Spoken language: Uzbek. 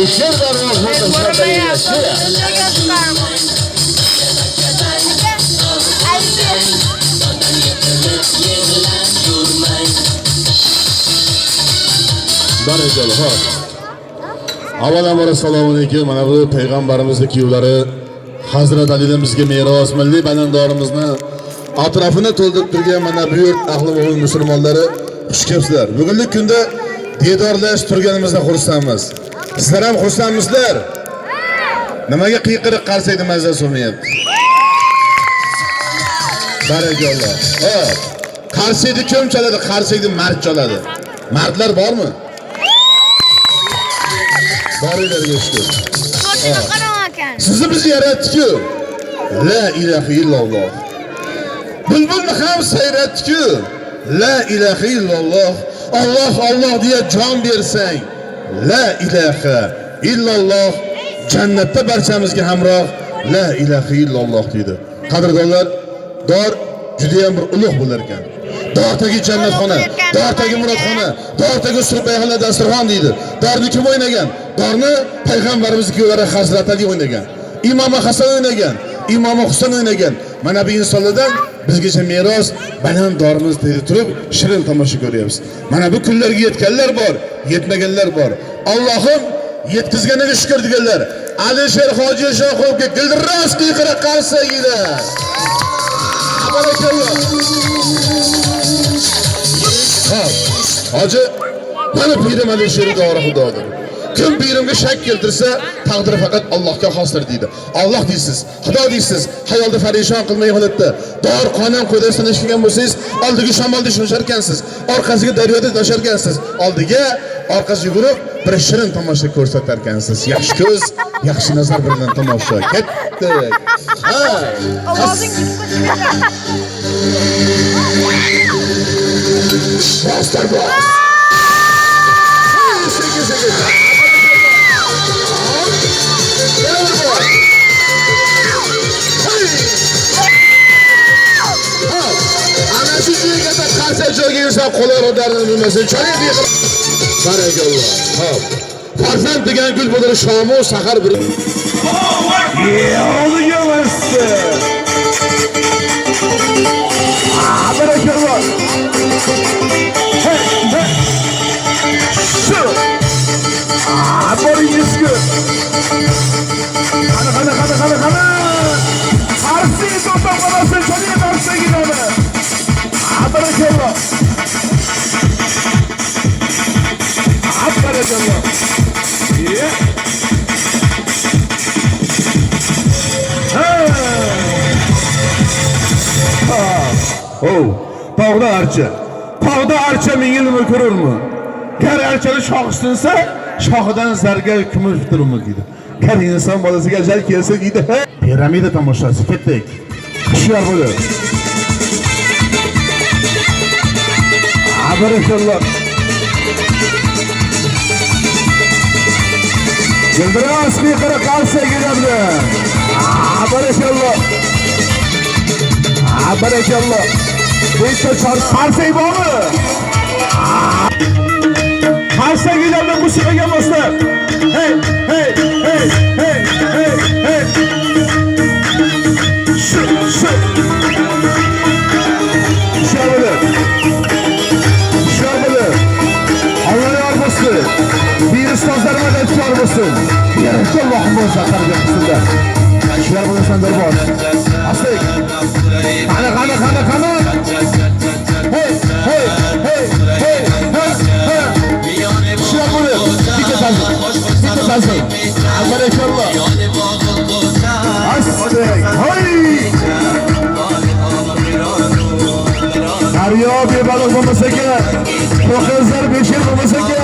Alişer darvazı taşıda yaşıyor. Barakalı ha. Avvalambor assalomu alaykum. Mana bu payg'ambarimizning kuyovlari Hazrat Alidan bizga meros milliy balandorimizni atrofini to'ldirib turgan mana bu yurt ahli mo'min musulmonlari xush kelibsizlar. Bugungi kunda diydorlashib turganimizda xursandmiz. Sizlar ham xursandmisizlar? Nimaga qiyqiriq qarsaydi mazza so'mayapti? Barakalloh. Hop. Qarsaydi kim chaladi? Qarsaydi mard chaladi. Mardlar bormi? Borilarga shukr. Sizni biz yaratdik-ku. La ilaha illalloh. Bulbulni ham sayratdik-ku. La ilaha illalloh. Allah Allah diye can bersang. La ilaha illalloh. Jannatda barchamizga hamroh la ilaha illalloh deydi. Qadrdonlar, dor juda ham bir ulug' bo'lar ekan. Dordagi jannatxona, dordagi murodxona, dordagi surbayxona dasturxon deydi. Dorni kim o'ynagan? Dorni payg'ambarimiz kuyovlari Hazrat Ali o'ynagan. Imom Hasan o'ynagan, Imom Husayn o'ynagan. Mana bu insonlardan bizgacha meros baland dorimiz dedi turib shirin tomosha ko'ryapmiz. Mana bu kunlarga yetganlar bor, yetmaganlar bor. Allohim yetkizganiga shukr deganlar. Alisher Hoji Shoxovga dildiroz qiyqiriq qarsa edi. Barakalloh. Hoji, mana pirim Alisher dori xudodir. Kim pirimga shak keltirsa, taqdiri faqat Allohga xosdir deydi. Alloh deysiz, Xudo deysiz, hayolda farishon qilmay holatda. Dor qonun qo'ydasidan eshitgan bo'lsangiz, oldiga shamolda sho'sharkansiz, orqasiga daryoda tosharkansiz, oldiga orqasiga yugurib bir shirin tomosha ko'rsatarkansiz. Yaxshi ko'z, yaxshi nazar bilan tomosha. Ketdik. Ha. Ovozing Master boss. Joyga inson qo'llar o'darini bilmasin. Cho'lib yiqilib. Barakalloh. Xo'p. Farzand degan gul bo'lar shomu sahar bir. Yo'liga bosdi. Barakalloh. Shu. Boringizga. Qani. Qarsi to'xtab qolasan, cho'lib qarsa gidadi. Barakalloh. Barakalloh. Tog'da archa. Tog'da archa ming yilmi ko'rurmi? Gar archani shoxsinsa, shoxidan zargar kumush turmi deydi. Gar inson bolasiga ajal kelsa deydi, piramida tomoshasi ketdik. Hushyor bo'ling. Barakalloh. Dildiroz qiyqiriq qarsa keladi. Barakalloh. Barakalloh. Bitta chor qarsay bormi? Qarsa keladi musiqaga boshlab. Hey. Shu. Bir ustozlarıma da etkar olsun. Yarışta Allah'ım olsa karıca kısımda. Şuar bulursan da boş. Aslık. Kana. Hey. Şuar bulur. Bir kez alsın. Allah'a inşallah. Aslık. Hey. Daryo bir balık olmasa ki. Çok kızlar beşir olmasa ki.